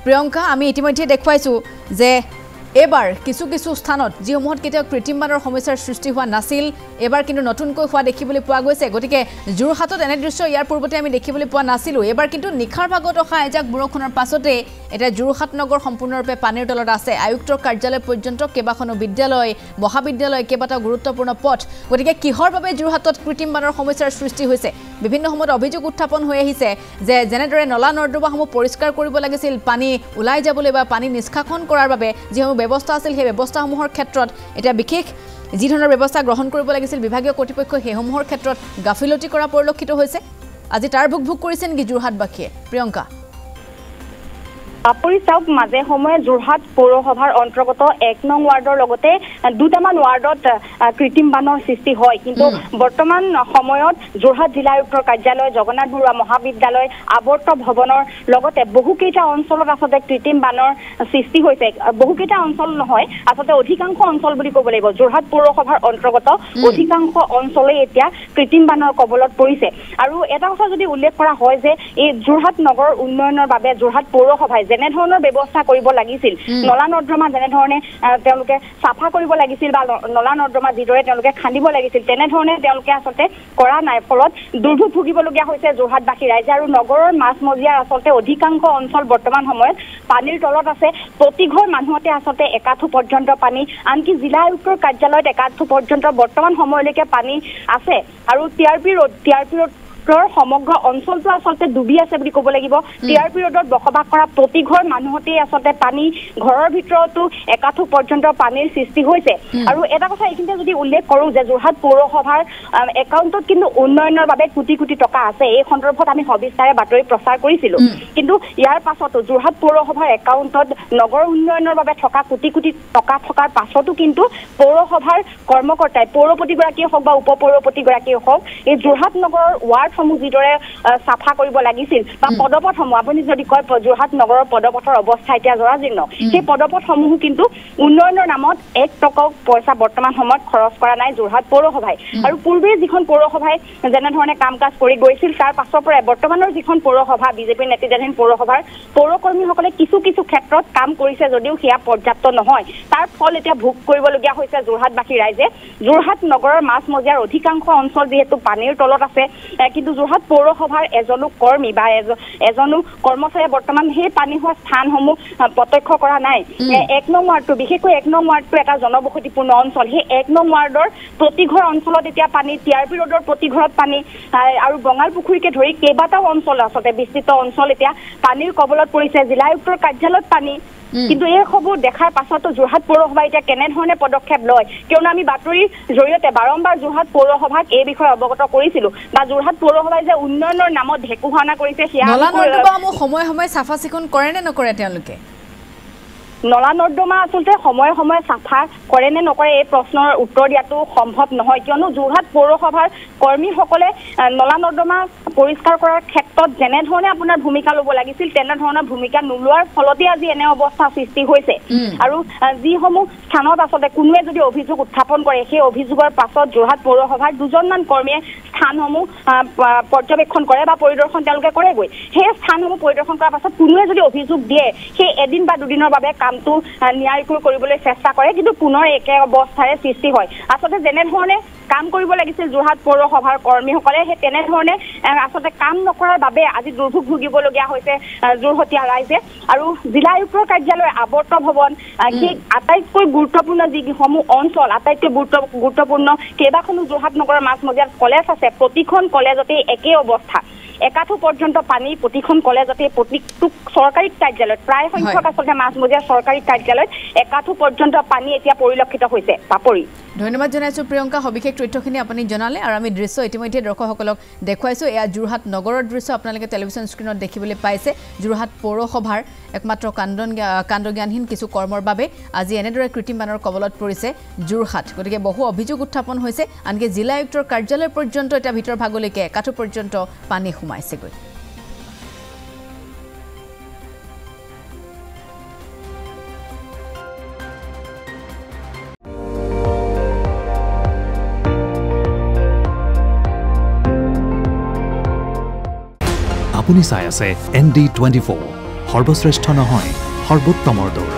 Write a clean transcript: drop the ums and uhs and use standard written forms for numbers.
প্ৰিয়ংকা আমি ইতিমধ্যে দেখুৱাইছো যে এবাৰ কিছু স্থানত যিসমূহত কেতিয়াও কৃত্ৰিম বানৰ সমস্যাৰ সৃষ্টি হোৱা নাছিল এবাৰ কিন্তু নতুনকৈ হোৱা দেখিবলৈ পোৱা গৈছে গতিকে যোৰহাটত এনে দৃশ্য ইয়াৰ পূৰ্বতে আমি দেখিবলৈ পোৱা নাছিলো এবাৰ কিন্তু নিখাৰ ভাগত অহা এজাক বৰষুণৰ পাছতে এটা যোৰহাট নগৰ সম্পূৰ্ণৰূপে পানীৰ তলত আছে আয়ুক্তৰ কাৰ্যালয় পৰ্যন্ত কেবাখনো বিদ্যালয় মহাবিদ্যালয় কেবাটাও গুৰুত্বপূৰ্ণ পথ গতিকে কিহৰ বাবে যোৰহাটত কৃত্ৰিম বানৰ সমস্যাৰ সৃষ্টি হৈছে বিভিন্ন সময়ত অভিযোগ উত্থাপন হৈ আহিছে যে যেনেদৰে নলা নৰ্দমাসমূহ পৰিষ্কাৰ কৰিব লাগিছিল পানী ওলাই যাবলৈ বা পানী নিষ্কাশন কৰাৰ বাবে যিসমূহ ব্যৱস্থা আছিল সেই ব্যৱস্থাসমূহৰ ক্ষেত্ৰত এটা বিশেষ যি ধৰণৰ ব্যৱস্থা গ্ৰহণ কৰিব লাগিছিল বিভাগীয় কৰ্তৃপক্ষ সেইসমূহৰ ক্ষেত্ৰত গাফিলতি কৰা পৰিলক্ষিত হৈছে আজি তাৰ ভুক কৰিছে নেকি যোৰহাটবাসীয়ে প্ৰিয়ংকা আপৰি চাওক মাজে সময়ে যোৰহাট পৌৰসভাৰ অন্তৰ্গত 1 নং ৱাৰ্ডৰ লগতে দুটামান ৱাৰ্ডত কৃত্ৰিম বানৰ সৃষ্টি হয় কিন্তু বৰ্তমান সময়ত যোৰহাট জিলা আয়ুক্তৰ কাৰ্যালয় জগন্নাথ বৰুৱা মহাবিদ্যালয় আৱৰ্ত ভৱনৰ লগতে বহুকেইটা অঞ্চলত আসলে কৃত্ৰিম বানৰ সৃষ্টি হৈছে বহুকেইটা অঞ্চল নহয় আসলে অধিকাংশ অঞ্চল বুলি ক'ব লাগিব যোৰহাট পৌৰসভাৰ অন্তৰ্গত অধিকাংশ অঞ্চলে এতিয়া কৃত্ৰিম বানৰ কবলত পৰিছে আৰু এটা কথা যদি উল্লেখ কৰা হয় যে এই যোৰহাট নগৰ উন্নয়নৰ বাবে যোৰহাট পৌৰসভাই যেনে ধৰণৰ ব্যৱস্থা কৰিব লাগিছিল নলা নৰ্দমা যেনে ধৰণে তেওঁলোকে সাফা কৰিব লাগিছিল বা নলা নৰ্দমা যিদৰে তেওঁলোকে খান্দিব লাগিছিল তেনে ধৰণে তেওঁলোকে আসলে কৰা নাই ফলত দুৰ্ভোগ ভুগিবলগীয়া হৈছে যোৰহাটবাসী ৰাইজে আৰু নগৰৰ মাছমজিয়াৰ আসলে অধিকাংশ অঞ্চল বৰ্তমান সময়ত পানীৰ তলত আছে প্ৰতি ঘৰ মানুহতে আসলে একাঠু পৰ্যন্ত পানী আনকি জিলা আয়ুক্তৰ কাৰ্যালয়ত একাঠু পৰ্যন্ত বৰ্তমান সময়লৈকে পানী আছে আৰু টিআৰপি ৰোড সমগ্ৰ অঞ্চলটো আসলে ডুবি আছে বুলি ক'ব লাগিব টিআৰপি ৰোডত বসবাস কৰা প্ৰতি ঘৰ মানুহতে আসলে পানী ঘৰৰ ভিতৰতো একাঠু পৰ্যন্ত পানীৰ সৃষ্টি হৈছে আৰু এটা কথা এইখিনিতে যদি উল্লেখ কৰোঁ যে যোৰহাট পৌৰসভাৰ একাউণ্টত কিন্তু উন্নয়নৰ বাবে কোটি কোটি টকা আছে এই সন্দৰ্ভত আমি সবিস্তাৰে বাতৰি প্ৰচাৰ কৰিছিলোঁ কিন্তু ইয়াৰ পাছতো যোৰহাট পৌৰসভাৰ একাউণ্টত নগৰ উন্নয়নৰ বাবে থকা কোটি কোটি টকা থকাৰ পাছতো কিন্তু পৌৰসভাৰ কৰ্মকৰ্তাই পৌৰপতিগৰাকীয়ে হওক বা উপপৌৰপতিগৰাকীয়ে হওক এই যোৰহাট নগৰৰ ৱাৰ্ডসমূহ যিদৰে চাফা কৰিব লাগিছিল বা পদপথসমূহ আপুনি যদি কয় যোৰহাট নগৰৰ পদপথৰ অৱস্থা এতিয়া জৰাজীৰ্ণ সেই পদপথসমূহ কিন্তু উন্নয়নৰ নামত 1 টকাও পইচা বৰ্তমান সময়ত খৰচ কৰা নাই যোৰহাট পৌৰসভাই আৰু পূৰ্বে যিখন পৌৰসভাই যেনেধৰণে কাম কাজ কৰি গৈছিল তাৰ পাছৰ পৰাই বৰ্তমানৰ যিখন পৌৰসভা বিজেপিৰ নেতৃত্বাধীন পৌৰসভাৰ পৌৰকৰ্মীসকলে কিছু ক্ষেত্ৰত কাম কৰিছে যদিও সেয়া পৰ্যাপ্ত নহয় তাৰ ফল এতিয়া ভোগ কৰিবলগীয়া হৈছে যোৰহাটবাসী ৰাইজে যোৰহাট নগৰৰ মাছমজিয়াৰ অধিকাংশ অঞ্চল যিহেতু পানীৰ তলত আছে কিন্তু যোৰহাট পৌৰসভাৰ এজনো কৰ্মী বা এজনো কৰ্মচাৰীয়ে বৰ্তমান সেই পানী হোৱা স্থানসমূহ প্ৰত্যক্ষ কৰা নাই 1 নং ৱাৰ্ডটো বিশেষকৈ 1 নং ৱাৰ্ডটো এটা জনবসতিপূৰ্ণ অঞ্চল সেই 1 নং ৱাৰ্ডৰ প্ৰতি ঘৰ অঞ্চলত এতিয়া পানী টিআৰপি ৰোডৰ প্ৰতি ঘৰত পানী আৰু বঙাল পুখুৰীকে ধৰি কেইবাটাও অঞ্চল আছে বিস্তৃত অঞ্চল এতিয়া পানীৰ কবলত পৰিছে জিলা আয়ুক্তৰ কাৰ্যালয়ত পানী কিন্তু এই খবৰ দেখাৰ পাছতো যোৰহাট পৌৰসভা এতিয়া কেনেধৰণে পদক্ষেপ লয় কিয়নো আমি বাতৰিৰ জৰিয়তে বাৰম্বাৰ যোৰহাট পৌৰসভাক এই বিষয়ে অৱগত কৰিছিলো বা যোৰহাট পৌৰসভাই যে উন্নয়নৰ নামত ঢেকুহানা কৰিছে সেয়া সময় সময় চাফা চিকুণ কৰে নে নকৰে তেওঁলোকে নলা নৰ্দমা আসলে সময়ে সময়ে চাফা কৰে নে নকৰে এই প্ৰশ্নৰ উত্তৰ দিয়াটো সম্ভৱ নহয় কিয়নো যোৰহাট পৌৰসভাৰ কৰ্মীসকলে নলা নৰ্দমা পৰিষ্কাৰ কৰাৰ ক্ষেত্ৰত যেনে ধৰণে আপোনাৰ ভূমিকা ল'ব লাগিছিল তেনে ধৰণৰ ভূমিকা নোলোৱাৰ ফলতে আজি এনে অৱস্থা সৃষ্টি হৈছে আৰু যিসমূহ স্থানত আসলে কোনোৱে যদি অভিযোগ উত্থাপন কৰে সেই অভিযোগৰ পাছত যোৰহাট পৌৰসভাৰ দুজনমান কৰ্মীয়ে স্থানসমূহ পৰ্যবেক্ষণ কৰে বা পৰিদৰ্শন তেওঁলোকে কৰেগৈ সেই স্থানসমূহ পৰিদৰ্শন কৰাৰ পাছত কোনোৱে যদি অভিযোগ দিয়ে সেই এদিন বা দুদিনৰ বাবে কামটো নিয়াৰিকৈ কৰিবলৈ চেষ্টা কৰে কিন্তু পুনৰ একে অৱস্থাৰে সৃষ্টি হয় আসলে যেনে ধৰণে কাম কৰিব লাগিছিল যোৰহাট পৌৰসভাৰ কৰ্মীসকলে সেই তেনেধৰণে আসলে কাম নকৰাৰ বাবে আজি দুৰ্ভোগ ভুগিবলগীয়া হৈছে যোৰহটীয়া ৰাইজে আৰু জিলা আয়ুক্তৰ কাৰ্যালয় আৱৰ্ত ভৱন সেই আটাইতকৈ গুৰুত্বপূৰ্ণ যিসমূহ অঞ্চল আটাইতকৈ গুৰুত্বপূৰ্ণ কেইবাখনো যোৰহাট নগৰৰ মাছমজিয়াত কলেজ আছে প্ৰতিখন কলেজতে একেই অৱস্থা একাঠু পৰ্যন্ত পানী প্ৰতিখন কলেজতে প্ৰতিটো চৰকাৰী কাৰ্যালয়ত প্ৰায় সংখ্যক আসলে মাছমজিয়া চৰকাৰী কাৰ্যালয়ত একাঠু পৰ্যন্ত পানী এতিয়া পৰিলক্ষিত হৈছে পাপৰি ধন্যবাদ জনাইছো প্ৰিয়ংকা সবিশেষ তথ্যখিনি আপুনি জনালে আৰু আমি দৃশ্য ইতিমধ্যে দৰ্শকসকলক দেখুৱাইছো এয়া যোৰহাট নগৰৰ দৃশ্য আপোনালোকে টেলিভিছন স্ক্ৰীনত দেখিবলৈ পাইছে যোৰহাট পৌৰসভাৰ একমাত্ৰ কাণ্ডজ্ঞানহীন কিছু কৰ্মৰ বাবে আজি এনেদৰে কৃত্ৰিম বানৰ কবলত পৰিছে যোৰহাট গতিকে বহু অভিযোগ উত্থাপন হৈছে আনকি জিলা আয়ুক্তৰ কাৰ্যালয় পৰ্যন্ত এটা ভিতৰ ভাগলৈকে একাঠু পৰ্যন্ত পানী সোমাইছেগৈ আপুনি চাই আছে ND24 সৰ্বশ্ৰেষ্ঠ নহয় সৰ্বোত্তমৰ দৌৰ